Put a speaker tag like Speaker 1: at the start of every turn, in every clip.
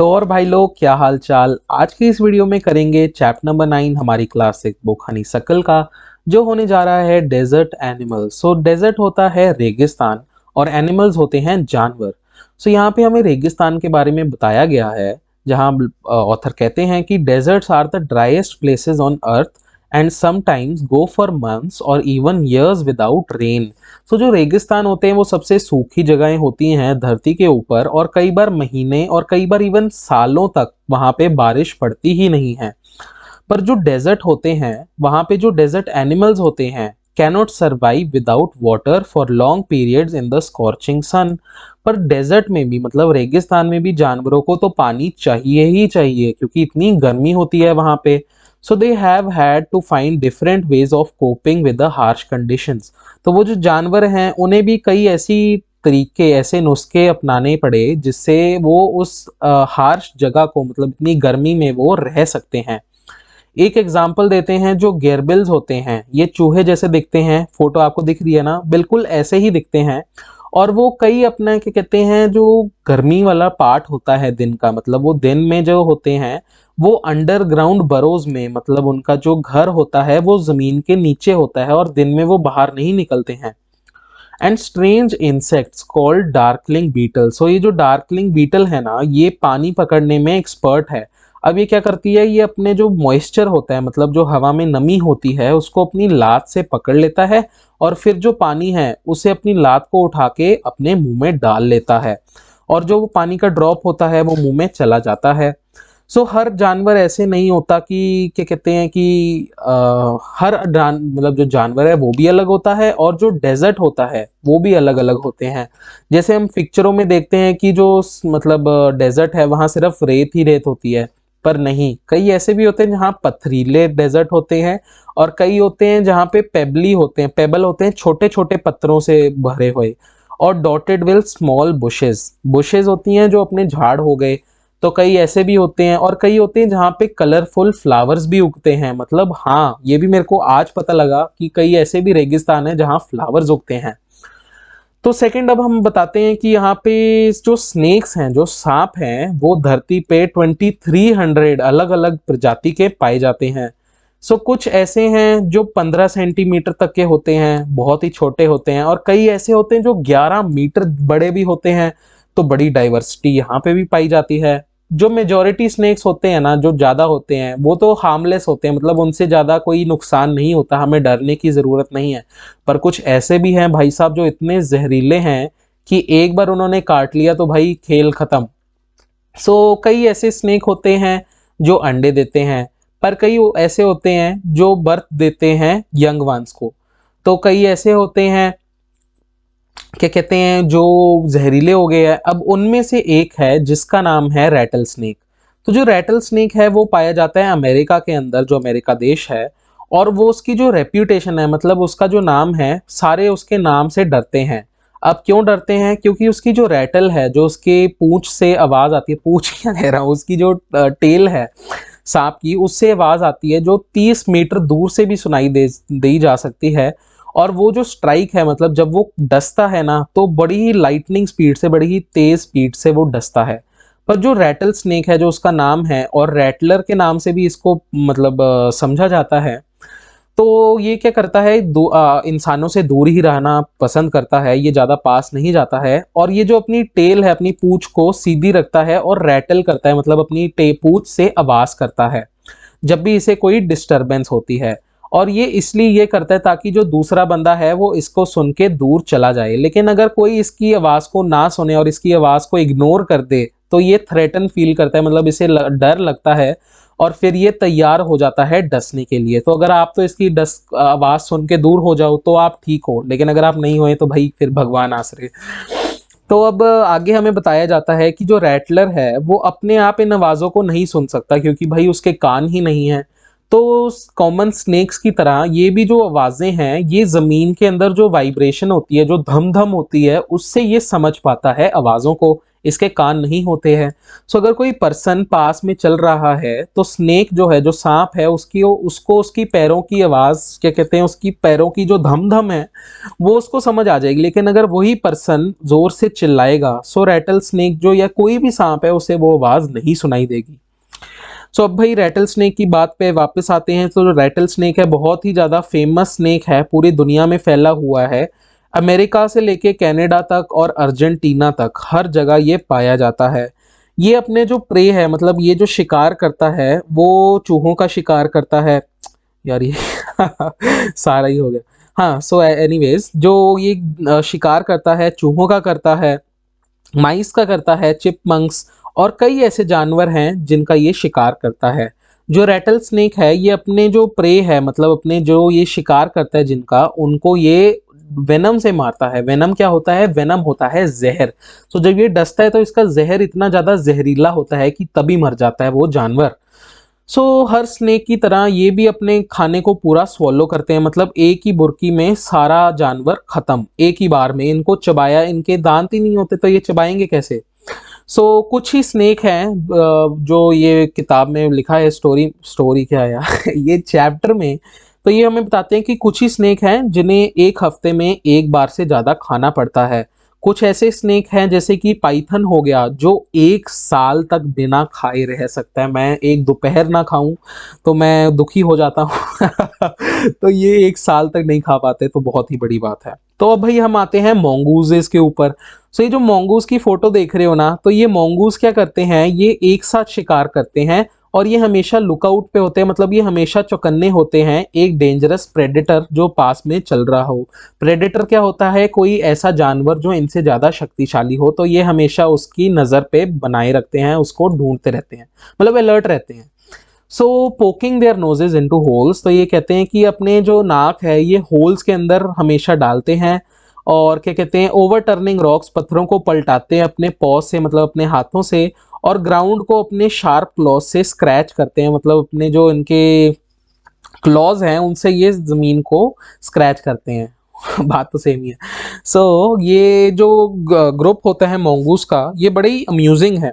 Speaker 1: तो और भाई लोग क्या हाल चाल। आज की इस वीडियो में करेंगे चैप्टर नंबर 9 हमारी क्लासिक बुक हनीसकल का, जो होने जा रहा है डेजर्ट एनिमल्स। सो डेजर्ट होता है रेगिस्तान और एनिमल्स होते हैं जानवर। सो यहाँ पे हमें रेगिस्तान के बारे में बताया गया है, जहाँ ऑथर कहते हैं कि deserts are the driest places on earth and sometimes go for months और even years without rain. So जो रेगिस्तान होते हैं वो सबसे सूखी जगहें होती हैं धरती के ऊपर, और कई बार महीने और कई बार इवन सालों तक वहां पे बारिश पड़ती ही नहीं है। पर जो डेजर्ट होते हैं वहां पे जो डेजर्ट एनिमल्स होते हैं cannot survive without water for long periods in the scorching sun. पर डेजर्ट में भी मतलब रेगिस्तान में भी जानवरों को तो पानी चाहिए ही चाहिए, क्योंकि इतनी गर्मी होती है वहां पे। So they have had to find different ways of coping with the harsh conditions. तो वो जो जानवर हैं उन्हें भी कई ऐसी तरीके, ऐसे नुस्खे अपनाने पड़े जिससे वो उस हार्श जगह को, मतलब इतनी गर्मी में वो रह सकते हैं। एक एग्जाम्पल देते हैं, जो गेरबिल्स होते हैं ये चूहे जैसे दिखते हैं, फोटो आपको दिख रही है ना, बिल्कुल ऐसे ही दिखते हैं। और वो कई अपना क्या कहते हैं, जो गर्मी वाला पार्ट होता है दिन का, मतलब वो दिन में जो होते हैं वो अंडरग्राउंड बरोज में, मतलब उनका जो घर होता है वो जमीन के नीचे होता है और दिन में वो बाहर नहीं निकलते हैं। And strange insects called darkling beetle. सो ये जो डार्कलिंग बीटल है ना, ये पानी पकड़ने में एक्सपर्ट है। अब ये क्या करती है, ये अपने जो मॉइस्चर होता है, मतलब जो हवा में नमी होती है, उसको अपनी लात से पकड़ लेता है और फिर जो पानी है उसे अपनी लात को उठा के अपने मुंह में डाल लेता है, और जो वो पानी का ड्रॉप होता है वो मुंह में चला जाता है। सो हर जानवर ऐसे नहीं होता कि क्या कहते हैं कि हर मतलब जो जानवर है वो भी अलग होता है और जो डेजर्ट होता है वो भी अलग अलग होते हैं। जैसे हम पिक्चरों में देखते हैं कि जो मतलब डेजर्ट है वहां सिर्फ रेत ही रेत होती है, पर नहीं, कई ऐसे भी होते हैं जहाँ पथरीले डेजर्ट होते हैं, और कई होते हैं जहाँ पे पेबली होते हैं, पेबल होते हैं, छोटे छोटे पत्थरों से भरे हुए। और dotted with small bushes, bushes होती हैं जो अपने झाड़ हो गए। तो कई ऐसे भी होते हैं, और कई होते हैं जहाँ पे कलरफुल फ्लावर्स भी उगते हैं। मतलब हाँ, ये भी मेरे को आज पता लगा कि कई ऐसे भी रेगिस्तान है जहाँ फ्लावर्स उगते हैं। तो सेकंड, अब हम बताते हैं कि यहाँ पे जो स्नेक्स हैं, जो सांप हैं, वो धरती पे 2300 अलग अलग प्रजाति के पाए जाते हैं। सो कुछ ऐसे हैं जो 15 सेंटीमीटर तक के होते हैं, बहुत ही छोटे होते हैं, और कई ऐसे होते हैं जो 11 मीटर बड़े भी होते हैं। तो बड़ी डाइवर्सिटी यहाँ पे भी पाई जाती है। जो मेजोरिटी स्नेक्स होते हैं ना, जो ज्यादा होते हैं, वो तो हार्मलेस होते हैं, मतलब उनसे ज्यादा कोई नुकसान नहीं होता, हमें डरने की जरूरत नहीं है। पर कुछ ऐसे भी हैं भाई साहब जो इतने जहरीले हैं कि एक बार उन्होंने काट लिया तो भाई खेल खत्म। सो कई ऐसे स्नेक होते हैं जो अंडे देते हैं, पर कई ऐसे होते हैं जो बर्थ देते हैं यंग वंस को। तो कई ऐसे होते हैं क्या कहते हैं जो जहरीले हो गए हैं। अब उनमें से एक है जिसका नाम है रैटल स्नेक। तो जो रैटल स्नेक है वो पाया जाता है अमेरिका के अंदर, जो अमेरिका देश है। और वो उसकी जो रेप्यूटेशन है, मतलब उसका जो नाम है, सारे उसके नाम से डरते हैं। अब क्यों डरते हैं? क्योंकि उसकी जो रैटल है, जो उसके पूंछ से आवाज आती है, पूंछ क्या कह रहा हूँ, उसकी जो टेल है सांप की, उससे आवाज आती है जो 30 मीटर दूर से भी सुनाई दी जा सकती है। और वो जो स्ट्राइक है, मतलब जब वो डसता है ना, तो बड़ी ही लाइटनिंग स्पीड से, बड़ी ही तेज स्पीड से वो डसता है। पर जो रैटल स्नेक है, जो उसका नाम है, और रैटलर के नाम से भी इसको मतलब समझा जाता है। तो ये क्या करता है, इंसानों से दूर ही रहना पसंद करता है, ये ज्यादा पास नहीं जाता है। और ये जो अपनी टेल है, अपनी पूंछ को सीधी रखता है और रैटल करता है, मतलब अपनी पूंछ से आवाज करता है जब भी इसे कोई डिस्टरबेंस होती है। और ये इसलिए ये करता है ताकि जो दूसरा बंदा है वो इसको सुन के दूर चला जाए। लेकिन अगर कोई इसकी आवाज को ना सुने और इसकी आवाज को इग्नोर कर दे तो ये थ्रेटन फील करता है, मतलब इसे डर लगता है, और फिर ये तैयार हो जाता है डसने के लिए। तो अगर आप तो इसकी डस आवाज सुन के दूर हो जाओ तो आप ठीक हो, लेकिन अगर आप नहीं होए तो भाई फिर भगवान आसरे। तो अब आगे हमें बताया जाता है कि जो रैटलर है वो अपने आप इन आवाजों को नहीं सुन सकता, क्योंकि भाई उसके कान ही नहीं है। तो कॉमन स्नेक्स की तरह ये भी जो आवाजें हैं, ये जमीन के अंदर जो वाइब्रेशन होती है, जो धम धम होती है, उससे ये समझ पाता है आवाजों को। इसके कान नहीं होते हैं। सो अगर कोई पर्सन पास में चल रहा है तो स्नेक जो है, जो सांप है, उसको उसकी पैरों की आवाज़, क्या कहते हैं, उसकी पैरों की जो धम धम है वो उसको समझ आ जाएगी। लेकिन अगर वही पर्सन जोर से चिल्लाएगा, सो रैटल स्नेक जो या कोई भी सांप है उसे वो आवाज़ नहीं सुनाई देगी। सो अब भाई रैटल स्नेक की बात पे वापस आते हैं। तो जो रैटल स्नेक है बहुत ही ज़्यादा फेमस स्नेक है, पूरी दुनिया में फैला हुआ है। अमेरिका से लेके कनाडा तक और अर्जेंटीना तक हर जगह ये पाया जाता है। ये अपने जो प्रे है, मतलब ये जो शिकार करता है वो चूहों का शिकार करता है। यार ये सारा ही हो गया। हाँ, सो एनीवेज जो ये शिकार करता है, चूहों का करता है, माइस का करता है, चिपमंक्स और कई ऐसे जानवर हैं जिनका ये शिकार करता है। जो रैटल स्नेक है ये अपने जो प्रे है, मतलब अपने जो ये शिकार करता है जिनका, उनको ये वेनम से मारता है। वेनम क्या होता है? वेनम होता है जहर। तो जब ये डसता है तो इसका जहर इतना ज्यादा जहरीला होता है कि तभी मर जाता है वो जानवर। सो हर स्नेक की तरह ये भी अपने खाने को पूरा स्वॉलो करते हैं, मतलब एक ही बुर्की में सारा जानवर खत्म, एक ही बार में। इनको चबाया, इनके दांत ही नहीं होते तो ये चबाएंगे कैसे? सो कुछ ही स्नेक हैं जो ये किताब में लिखा है, स्टोरी स्टोरी क्या है यार ये चैप्टर में। तो ये हमें बताते हैं कि कुछ ही स्नेक हैं जिन्हें एक हफ्ते में एक बार से ज़्यादा खाना पड़ता है। कुछ ऐसे स्नेक हैं जैसे कि पाइथन हो गया, जो 1 साल तक बिना खाए रह सकता है। मैं एक दोपहर ना खाऊं तो मैं दुखी हो जाता हूँ तो ये 1 साल तक नहीं खा पाते, तो बहुत ही बड़ी बात है। तो अब भाई हम आते हैं मोंगूजेस के ऊपर। सो ये जो मोंगूज की फोटो देख रहे हो ना, तो ये मोंगूज क्या करते हैं, ये एक साथ शिकार करते हैं और ये हमेशा लुकआउट पे होते हैं, मतलब ये हमेशा चौकन्ने होते हैं एक डेंजरस प्रेडेटर जो पास में चल रहा हो। प्रेडेटर क्या होता है? कोई ऐसा जानवर जो इनसे ज्यादा शक्तिशाली हो, तो ये हमेशा उसकी नजर पे बनाए रखते हैं, उसको ढूंढते रहते हैं, मतलब अलर्ट रहते हैं। So poking their noses into holes, तो ये कहते हैं कि अपने जो नाक है ये होल्स के अंदर हमेशा डालते हैं। और क्या कहते हैं, ओवर टर्निंग रॉक्स, पत्थरों को पलटाते हैं अपने पॉज से, मतलब अपने हाथों से। और ग्राउंड को अपने शार्प क्लॉज से स्क्रैच करते हैं, मतलब अपने जो इनके क्लॉज हैं उनसे ये जमीन को स्क्रैच करते हैं बात तो सेम ही है। सो ये जो ग्रुप होता है मोंगूस का, ये बड़े ही अम्यूजिंग है।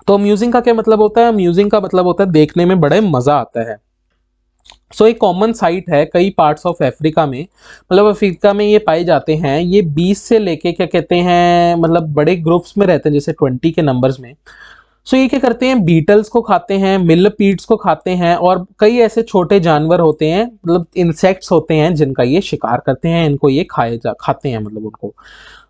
Speaker 1: तो अम्यूजिंग का क्या मतलब होता है? अम्यूजिंग का मतलब होता है देखने में बड़े मजा आता है। सो एक कॉमन साइट है कई पार्ट्स ऑफ अफ्रीका में, मतलब अफ्रीका में ये पाए जाते हैं। ये 20 से लेके, क्या कहते हैं, मतलब बड़े ग्रुप्स में रहते हैं, जैसे 20 के नंबर्स में। सो ये क्या करते हैं, बीटल्स को खाते हैं, मिलिपीड्स को खाते हैं और कई ऐसे छोटे जानवर होते हैं, मतलब इंसेक्ट्स होते हैं जिनका ये शिकार करते हैं, इनको ये खाते हैं, मतलब उनको।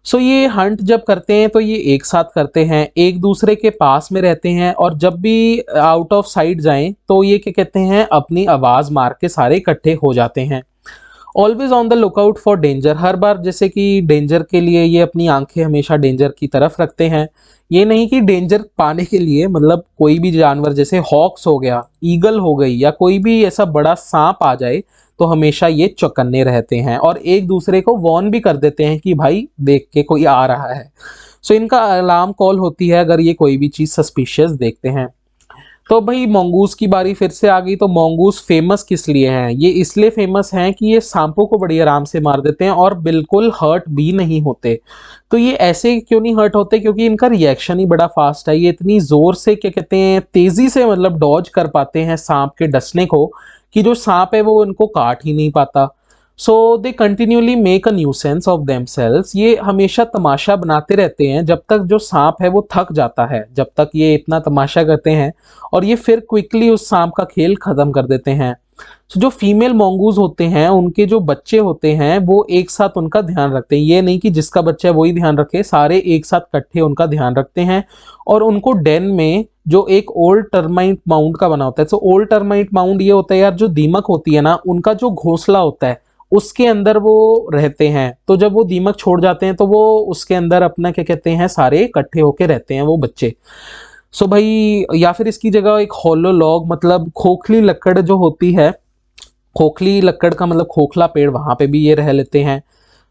Speaker 1: सो ये हंट जब करते हैं तो ये एक साथ करते हैं, एक दूसरे के पास में रहते हैं और जब भी आउट ऑफ साइट जाएं तो ये क्या कहते हैं, अपनी आवाज मार के सारे इकट्ठे हो जाते हैं। Always on the lookout for danger, हर बार जैसे कि डेंजर के लिए ये अपनी आंखें हमेशा डेंजर की तरफ रखते हैं। ये नहीं कि डेंजर पाने के लिए, मतलब कोई भी जानवर जैसे हॉक्स हो गया, ईगल हो गई, या कोई भी ऐसा बड़ा सांप आ जाए तो हमेशा ये चौकन्ने रहते हैं और एक दूसरे को वॉर्न भी कर देते हैं कि भाई देख के कोई आ रहा है। सो इनका अलार्म कॉल होती है अगर ये कोई भी चीज सस्पिशियस देखते हैं। तो भाई मोंगूस की बारी फिर से आ गई। तो मोंगूस फेमस किस लिए हैं? ये इसलिए फेमस हैं कि ये सांपों को बड़ी आराम से मार देते हैं और बिल्कुल हर्ट भी नहीं होते। तो ये ऐसे क्यों नहीं हर्ट होते? क्योंकि इनका रिएक्शन ही बड़ा फास्ट है। ये इतनी जोर से, क्या कहते हैं, तेजी से मतलब डॉज कर पाते हैं सांप के डसने को, कि जो सांप है वो इनको काट ही नहीं पाता। So they continually make a nuisance of themselves, ये हमेशा तमाशा बनाते रहते हैं जब तक जो सांप है वो थक जाता है, जब तक ये इतना तमाशा करते हैं और ये फिर क्विकली उस सांप का खेल खत्म कर देते हैं। So, जो फीमेल मोंगूज होते हैं उनके जो बच्चे होते हैं वो एक साथ उनका ध्यान रखते हैं। ये नहीं कि जिसका बच्चा है वही ध्यान रखे, सारे एक साथ इकट्ठे उनका ध्यान रखते हैं और उनको डेन में जो एक ओल्ड टर्माइट माउंड का बना होता है। सो ओल्ड टर्माइट माउंड ये होता है यार, जो दीमक होती है ना, उनका जो घोंसला होता है उसके अंदर वो रहते हैं। तो जब वो दीमक छोड़ जाते हैं तो वो उसके अंदर अपना, क्या कहते हैं, सारे इकट्ठे होके रहते हैं वो बच्चे। सो भाई, या फिर इसकी जगह एक होलो लॉग, मतलब खोखली लकड़ जो होती है, खोखली लकड़ का मतलब खोखला पेड़, वहां पे भी ये रह लेते हैं।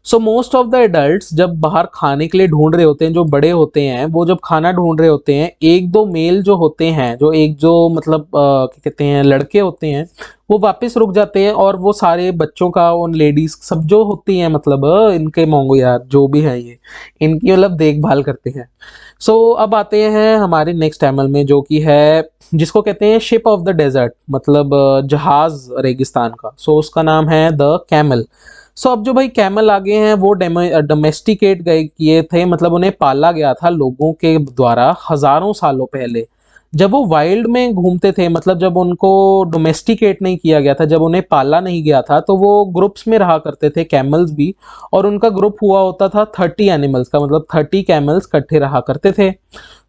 Speaker 1: So most of the adults जब बाहर खाने के लिए ढूंढ रहे होते हैं, जो बड़े होते हैं वो जब खाना ढूंढ रहे होते हैं, एक दो मेल जो होते हैं, जो मतलब क्या कहते हैं, लड़के होते हैं, वो वापस रुक जाते हैं और वो सारे बच्चों का, उन लेडीज सब जो होती हैं, मतलब इनके मोंगो यार जो भी है ये, इनकी मतलब देखभाल करते हैं। अब आते हैं हमारे नेक्स्ट एनिमल में, जो कि है जिसको कहते हैं शिप ऑफ द डेजर्ट, मतलब जहाज रेगिस्तान का। उसका नाम है द कैमल। अब जो भाई कैमल आगे हैं वो डोमेस्टिकेट गए किए थे, मतलब उन्हें पाला गया था लोगों के द्वारा हजारों सालों पहले, जब वो वाइल्ड में घूमते थे। मतलब जब उनको डोमेस्टिकेट नहीं किया गया था, जब उन्हें पाला नहीं गया था, तो वो ग्रुप्स में रहा करते थे कैमल्स भी, और उनका ग्रुप हुआ होता था 30 एनिमल्स का, मतलब 30 कैमल्स इकट्ठे रहा करते थे।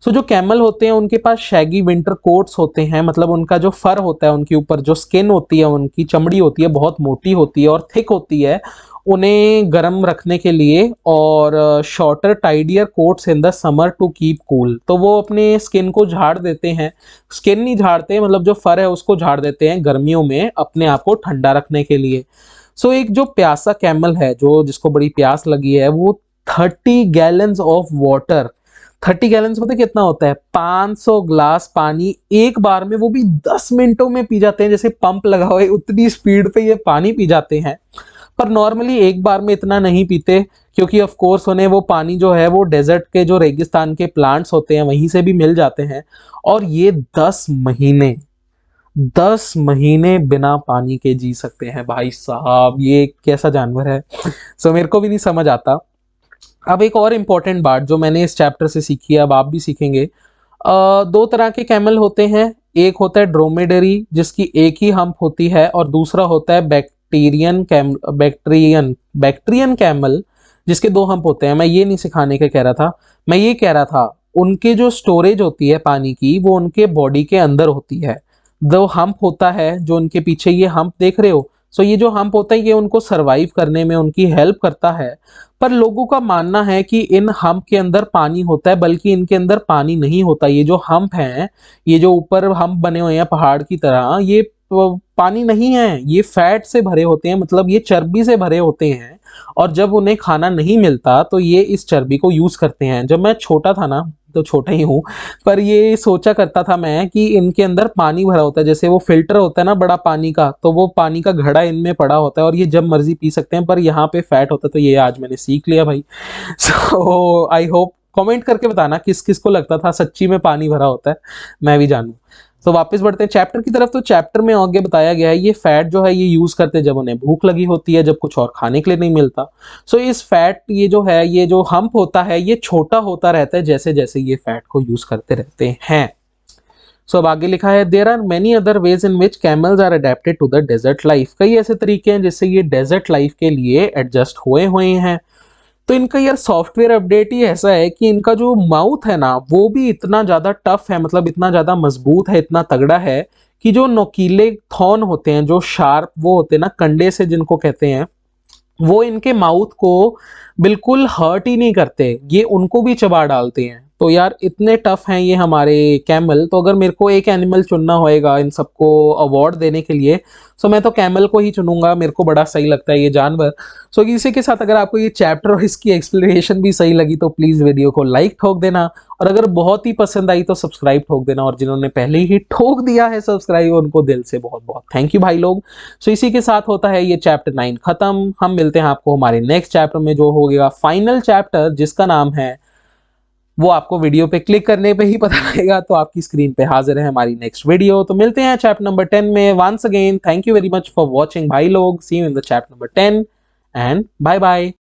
Speaker 1: जो कैमल होते हैं उनके पास शैगी विंटर कोट्स होते हैं, मतलब उनका जो फर होता है, उनके ऊपर जो स्किन होती है, उनकी चमड़ी होती है, बहुत मोटी होती है और थिक होती है, उन्हें गर्म रखने के लिए, और shorter tidier coats in the summer to keep cool. तो वो अपने स्किन को झाड़ देते हैं, स्किन नहीं झाड़ते, मतलब जो फर है उसको झाड़ देते हैं गर्मियों में अपने आप को ठंडा रखने के लिए। एक जो प्यासा कैमल है, जो जिसको बड़ी प्यास लगी है, वो 30 गैलन्स ऑफ वाटर, 30 गैलन्स पता कितना होता है, 500 ग्लास पानी एक बार में, वो भी 10 मिनटों में पी जाते हैं। जैसे पंप लगा हुआ है उतनी स्पीड पे ये पानी पी जाते हैं। पर नॉर्मली एक बार में इतना नहीं पीते, क्योंकि ऑफ कोर्स उन्हें वो पानी जो है वो डेजर्ट के जो रेगिस्तान के प्लांट्स होते हैं वहीं से भी मिल जाते हैं। और ये 10 महीने बिना पानी के जी सकते हैं। भाई साहब ये कैसा जानवर है, मेरे को भी नहीं समझ आता। अब एक और इम्पोर्टेंट बात जो मैंने इस चैप्टर से सीखी है, अब आप भी सीखेंगे। दो तरह के कैमल होते हैं, एक होता है ड्रोमेडरी जिसकी एक ही हम्प होती है, और दूसरा होता है बैक्ट्रियन कैमल जिसके दो हम्प होते हैं। मैं ये नहीं सिखाने के कह रहा था, मैं ये कह रहा था उनके जो स्टोरेज होती है पानी की, वो उनके बॉडी के अंदर होती है। दो हम्प होता है, जो उनके पीछे ये हम्प देख रहे हो, ये जो हम्प होता है ये उनको सरवाइव करने में उनकी हेल्प करता है। पर लोगों का मानना है कि इन हम्प के अंदर पानी होता है, बल्कि इनके अंदर पानी नहीं होता। ये जो हम्प हैं, ये जो ऊपर हम्प बने हुए हैं पहाड़ की तरह, ये पानी नहीं है, ये फैट से भरे होते हैं, मतलब ये चर्बी से भरे होते हैं। और जब उन्हें खाना नहीं मिलता तो ये इस चर्बी को यूज करते हैं। जब मैं छोटा था ना, तो छोटा ही हूँ, पर ये सोचा करता था मैं कि इनके अंदर पानी भरा होता है, जैसे वो फिल्टर होता है ना बड़ा पानी का, तो वो पानी का घड़ा इनमें पड़ा होता है और ये जब मर्जी पी सकते हैं। पर यहाँ पे फैट होता है, तो ये आज मैंने सीख लिया भाई। आई होप, कमेंट करके बताना किस किस को लगता था सच्ची में पानी भरा होता है, मैं भी जानूं। वापस बढ़ते हैं चैप्टर की तरफ। तो चैप्टर में आगे बताया गया है ये फैट जो है ये यूज करते हैं जब उन्हें भूख लगी होती है, जब कुछ और खाने के लिए नहीं मिलता। इस फैट, ये जो है, ये जो हम्प होता है ये छोटा होता रहता है जैसे जैसे ये फैट को यूज करते रहते हैं। अब आगे लिखा है there are many other ways in which camels are adapted to the desert life. कई ऐसे तरीके हैं जिससे ये डेजर्ट लाइफ के लिए एडजस्ट हुए हैं। तो इनका यार सॉफ्टवेयर अपडेट ही ऐसा है कि इनका जो माउथ है ना वो भी इतना ज्यादा टफ है, मतलब इतना ज्यादा मजबूत है, इतना तगड़ा है कि जो नोकीले थॉर्न होते हैं, जो शार्प वो होते हैं ना, कंडे से जिनको कहते हैं, वो इनके माउथ को बिल्कुल हर्ट ही नहीं करते, ये उनको भी चबा डालते हैं। तो यार इतने टफ हैं ये हमारे कैमल। तो अगर मेरे को एक एनिमल चुनना होएगा इन सबको अवार्ड देने के लिए, मैं तो कैमल को ही चुनूंगा, मेरे को बड़ा सही लगता है ये जानवर। इसी के साथ अगर आपको ये चैप्टर और इसकी एक्सप्लेनेशन भी सही लगी तो प्लीज वीडियो को लाइक ठोक देना, और अगर बहुत ही पसंद आई तो सब्सक्राइब ठोक देना, और जिन्होंने पहले ही ठोक दिया है सब्सक्राइब उनको दिल से बहुत बहुत थैंक यू भाई लोग। इसी के साथ होता है ये चैप्टर 9 खत्म। हम मिलते हैं आपको हमारे नेक्स्ट चैप्टर में, जो होगा फाइनल चैप्टर, जिसका नाम है, वो आपको वीडियो पे क्लिक करने पे ही पता लगेगा। तो आपकी स्क्रीन पे हाजिर है हमारी नेक्स्ट वीडियो। तो मिलते हैं चैप्टर नंबर 10 में। Once again thank you very much for watching भाई लोग। See you in the chapter number 10 and bye bye.